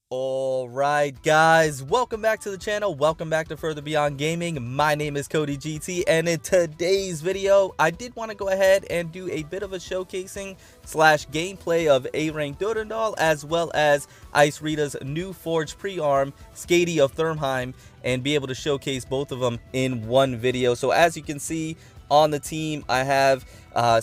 Alright guys, welcome back to the channel, welcome back to Further Beyond Gaming. My name is Cody GT, and in today's video, I did want to go ahead and do a bit of a showcasing slash gameplay of pri-arm+Durandal as well as Ice Rita's new forged pre-arm, Skadi of Thrymheim, and be able to showcase both of them in one video. So as you can see on the team, I have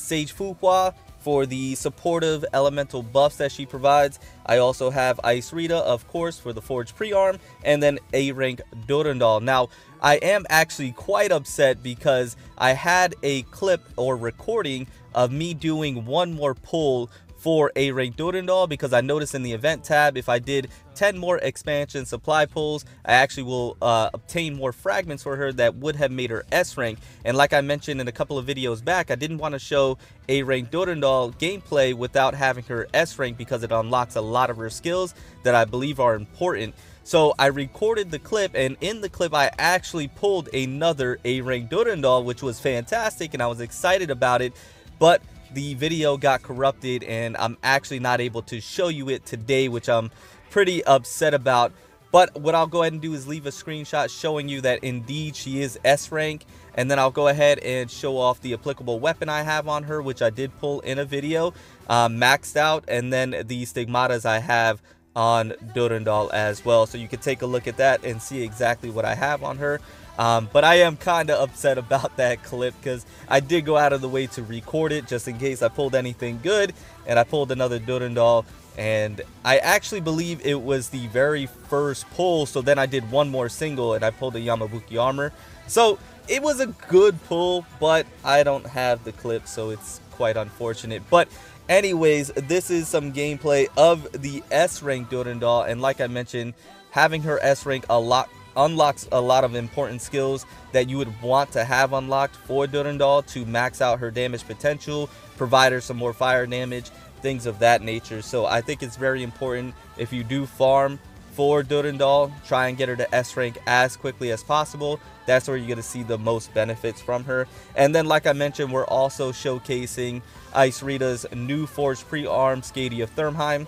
Sage Fuqua for the supportive elemental buffs that she provides. I also have Ice Rita, of course, for the forged pre-arm, and then pri-arm+Durandal. Now, I am actually quite upset because I had a clip or recording of me doing one more pull for pri-arm+Durandal, because I noticed in the event tab, if I did 10 more expansion supply pulls, I actually will obtain more fragments for her that would have made her S rank. And like I mentioned in a couple of videos back, I didn't want to show pri-arm+Durandal gameplay without having her S rank, because it unlocks a lot of her skills that I believe are important. So I recorded the clip, and in the clip I actually pulled another pri-arm+Durandal, which was fantastic, and I was excited about it. But the video got corrupted, and I'm actually not able to show you it today, which I'm pretty upset about. But what I'll go ahead and do is leave a screenshot showing you that indeed she is S rank, and then I'll go ahead and show off the applicable weapon I have on her, which I did pull in a video, maxed out, and then the stigmatas I have on Durandal as well. So you can take a look at that and see exactly what I have on her. But I am kind of upset about that clip, because I did go out of the way to record it just in case I pulled anything good, and I pulled another Durandal, and I actually believe it was the very first pull. So then I did one more single and I pulled a Yamabuki armor. So it was a good pull, but I don't have the clip, so it's quite unfortunate. But anyways, this is some gameplay of the S rank Durandal, and like I mentioned, having her S rank unlocks a lot of important skills that you would want to have unlocked for Durandal to max out her damage potential, provide her some more fire damage, things of that nature. So I think it's very important, if you do farm for Durandal, try and get her to S rank as quickly as possible. That's where you're going to see the most benefits from her. And then, like I mentioned, we're also showcasing Ice Rita's new forged pre-arm, Skadi of Thrymheim,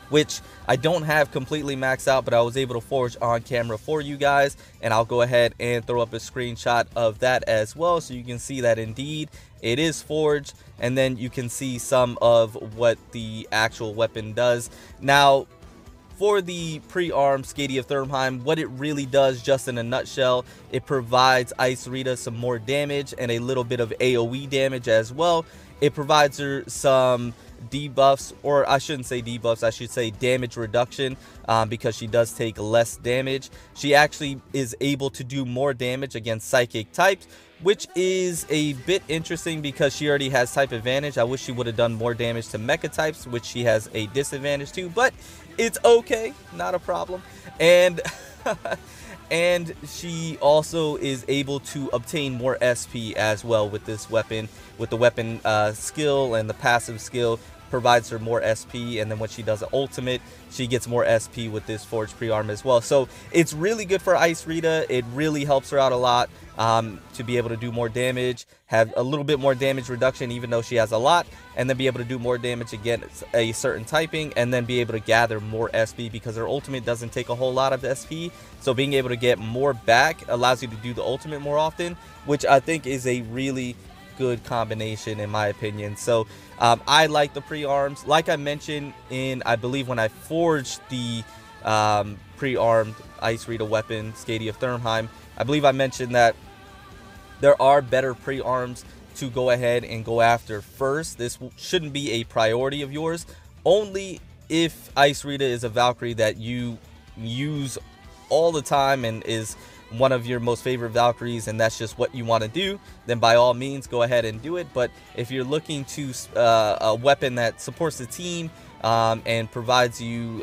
which I don't have completely maxed out, but I was able to forge on camera for you guys, and I'll go ahead and throw up a screenshot of that as well, so you can see that indeed it is forged, and then you can see some of what the actual weapon does. Now, for the pre-arm Skadi of Thrymheim, what it really does, just in a nutshell, it provides Ice Rita some more damage and a little bit of AoE damage as well. It provides her some debuffs, or I shouldn't say debuffs, I should say damage reduction, because she does take less damage. She actually is able to do more damage against psychic types, which is a bit interesting because she already has type advantage. I wish she would have done more damage to mecha types, which she has a disadvantage to, but it's okay, not a problem. And and she also is able to obtain more SP as well with this weapon, with the weapon skill, and the passive skill provides her more SP, and then when she does an ultimate, she gets more SP with this forged pre-arm as well. So it's really good for Ice Rita. It really helps her out a lot to be able to do more damage, have a little bit more damage reduction even though she has a lot, and then be able to do more damage against a certain typing, and then be able to gather more SP, because her ultimate doesn't take a whole lot of SP. So being able to get more back allows you to do the ultimate more often, which I think is a really good combination in my opinion. So I like the pre-arms. Like I mentioned in, I believe, when I forged the pre-armed Ice Rita weapon, Skadi of Thrymheim, I believe I mentioned that there are better pre-arms to go ahead and go after first. This shouldn't be a priority of yours. Only if Ice Rita is a Valkyrie that you use all the time and is one of your most favorite Valkyries, and that's just what you want to do, then by all means go ahead and do it. But if you're looking to a weapon that supports the team and provides you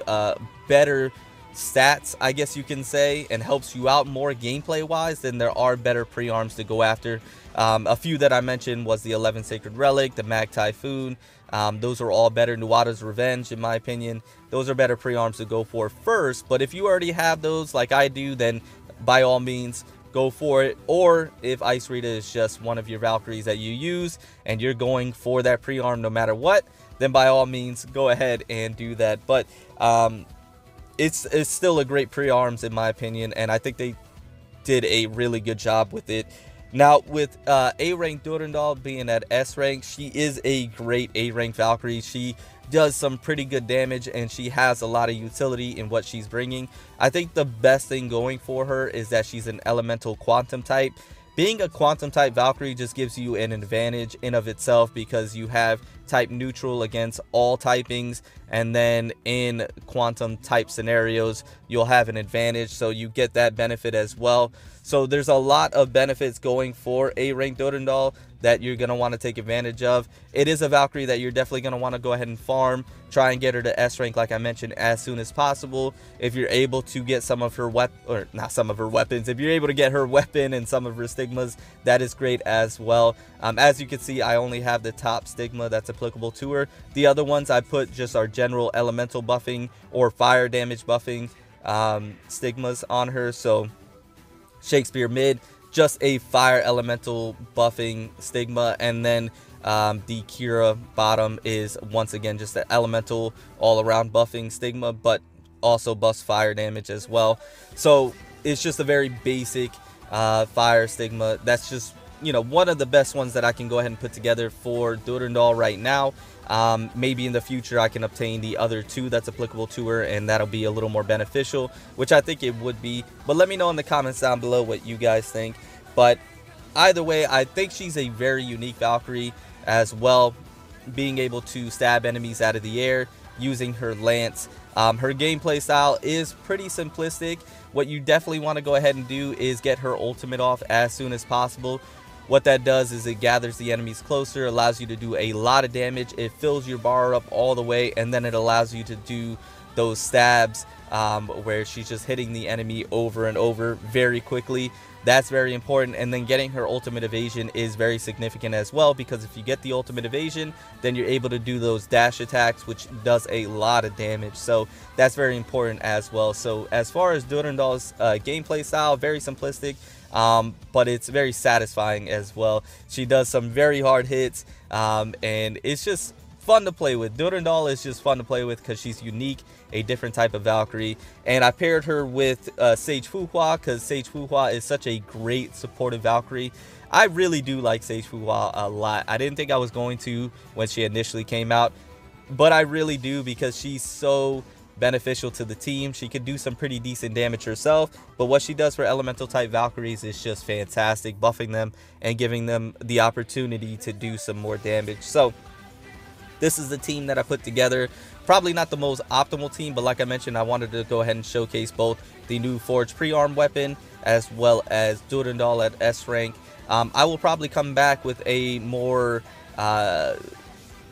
better stats, I guess you can say, and helps you out more gameplay wise, then there are better pre-arms to go after. A few that I mentioned was the 11 Sacred Relic, the Mag Typhoon. Those are all better. Nuada's Revenge, in my opinion, those are better pre-arms to go for first. But if you already have those like I do, then by all means go for it. Or if Ice Rita is just one of your Valkyries that you use and you're going for that pre-arm no matter what, then by all means go ahead and do that. But it's still a great pre-arms in my opinion, and I think they did a really good job with it. Now, with A rank Durandal being at S rank, she is a great A rank Valkyrie. She does some pretty good damage, and she has a lot of utility in what she's bringing. I think the best thing going for her is that she's an elemental quantum type. Being a quantum type Valkyrie just gives you an advantage in of itself, because you have type neutral against all typings, and then in quantum type scenarios you'll have an advantage, so you get that benefit as well. So there's a lot of benefits going for A rank Durandal that you're going to want to take advantage of. It is a Valkyrie that you're definitely going to want to go ahead and farm, try and get her to S rank like I mentioned as soon as possible. If you're able to get some of her weapons, if you're able to get her weapon and some of her stigmas, that is great as well. As you can see, I only have the top stigma that's applicable to her. The other ones I put just our general elemental buffing or fire damage buffing stigmas on her. So Shakespeare mid, just a fire elemental buffing stigma, and then the Kira bottom is once again just an elemental all around buffing stigma, but also buffs fire damage as well. So it's just a very basic fire stigma. That's just, you know, one of the best ones that I can go ahead and put together for Durandal right now. Maybe in the future I can obtain the other two that's applicable to her, and that'll be a little more beneficial, which I think it would be. But let me know in the comments down below what you guys think. But either way, I think she's a very unique Valkyrie as well, being able to stab enemies out of the air using her lance. Her gameplay style is pretty simplistic. What you definitely want to go ahead and do is get her ultimate off as soon as possible. What that does is it gathers the enemies closer, allows you to do a lot of damage, it fills your bar up all the way, and then it allows you to do those stabs where she's just hitting the enemy over and over very quickly. That's very important. And then getting her ultimate evasion is very significant as well, because if you get the ultimate evasion, then you're able to do those dash attacks, which does a lot of damage. So that's very important as well. So as far as Durandal's gameplay style, very simplistic, but it's very satisfying as well. She does some very hard hits, and it's just fun to play with. Durandal is just fun to play with because she's unique, a different type of Valkyrie. And I paired her with Sage Fuhua because Sage Fuhua is such a great supportive Valkyrie. I really do like Sage Fuhua a lot. I didn't think I was going to when she initially came out, but I really do, because she's so beneficial to the team. She could do some pretty decent damage herself, but what she does for elemental type Valkyries is just fantastic, buffing them and giving them the opportunity to do some more damage. So this is the team that I put together. Probably not the most optimal team, but like I mentioned, I wanted to go ahead and showcase both the new Forged pre-arm weapon as well as Durandal at S rank. I will probably come back with a more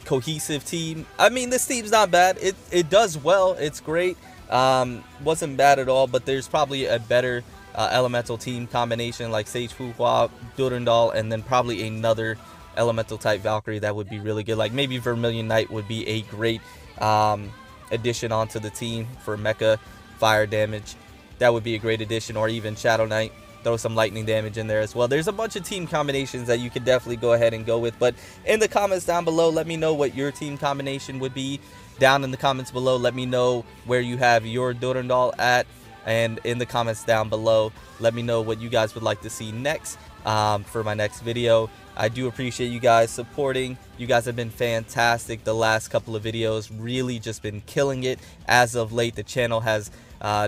cohesive team. I mean, this team's not bad. It does well. It's great. Wasn't bad at all, but there's probably a better elemental team combination like Sage Fuhua, Durandal, and then probably another elemental type Valkyrie that would be really good. Like maybe Vermilion Knight would be a great addition onto the team for mecha fire damage. That would be a great addition, or even Shadow Knight. Throw some lightning damage in there as well. There's a bunch of team combinations that you could definitely go ahead and go with, but in the comments down below, let me know what your team combination would be. Down in the comments below, let me know where you have your Durandal at, and in the comments down below, let me know what you guys would like to see next for my next video. I do appreciate you guys supporting. You guys have been fantastic. The last couple of videos really just been killing it. As of late, the channel has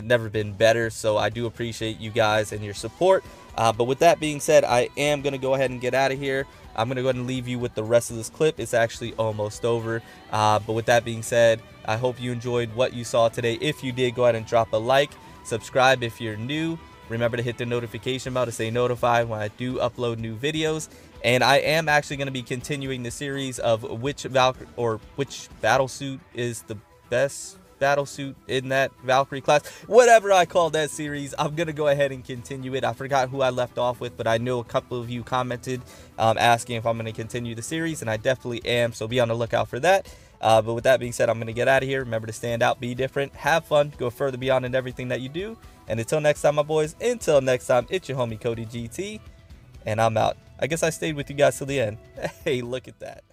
never been better, so I do appreciate you guys and your support. But with that being said, I am going to go ahead and get out of here. I'm going to go ahead and leave you with the rest of this clip. It's actually almost over. But with that being said, I hope you enjoyed what you saw today. If you did, go ahead and drop a like. Subscribe if you're new. Remember to hit the notification bell to stay notified when I do upload new videos. And I am actually going to be continuing the series of which battle suit is the best battle suit in that Valkyrie class. Whatever I call that series, I'm going to go ahead and continue it. I forgot who I left off with, but I know a couple of you commented asking if I'm going to continue the series, and I definitely am, so be on the lookout for that. But with that being said, I'm going to get out of here. Remember to stand out, be different, have fun, go further beyond in everything that you do. And until next time, my boys, until next time, it's your homie Cody GT, and I'm out. I guess I stayed with you guys till the end. Hey, look at that.